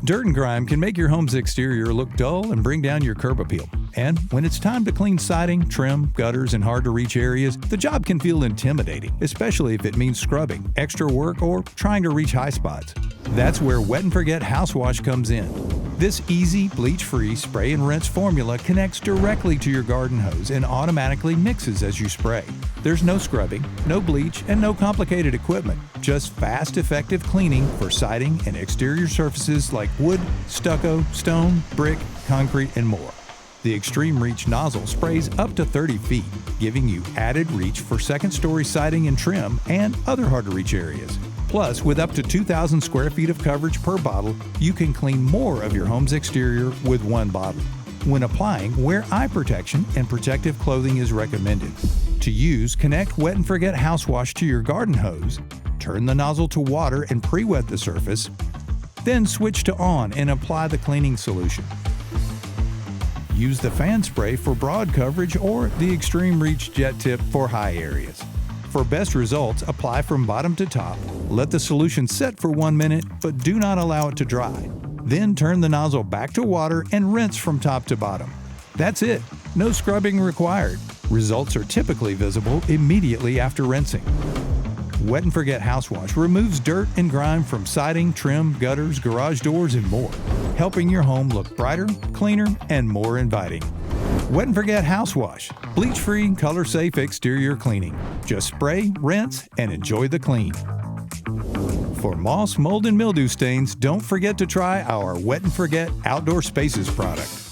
Dirt and grime can make your home's exterior look dull and bring down your curb appeal. And when it's time to clean siding, trim, gutters, and hard-to-reach areas, the job can feel intimidating, especially if it means scrubbing, extra work, or trying to reach high spots. That's where Wet and Forget House Wash comes in. This easy, bleach-free spray and rinse formula connects directly to your garden hose and automatically mixes as you spray. There's no scrubbing, no bleach, and no complicated equipment. Just fast, effective cleaning for siding and exterior surfaces like wood, stucco, stone, brick, concrete, and more. The Xtreme Reach nozzle sprays up to 30 feet, giving you added reach for second-story siding and trim and other hard-to-reach areas. Plus, with up to 2,000 square feet of coverage per bottle, you can clean more of your home's exterior with one bottle. When applying, wear eye protection and protective clothing is recommended. To use, connect Wet and Forget House Wash to your garden hose, turn the nozzle to water and pre-wet the surface, then switch to on and apply the cleaning solution. Use the fan spray for broad coverage or the Xtreme Reach jet tip for high areas. For best results, apply from bottom to top, let the solution set for 1 minute, but do not allow it to dry. Then turn the nozzle back to water and rinse from top to bottom. That's it, no scrubbing required. Results are typically visible immediately after rinsing. Wet and Forget House Wash removes dirt and grime from siding, trim, gutters, garage doors, and more, helping your home look brighter, cleaner, and more inviting. Wet and Forget House Wash, bleach-free, color-safe exterior cleaning. Just spray, rinse, and enjoy the clean. For moss, mold, and mildew stains, don't forget to try our Wet and Forget Outdoor Spaces product.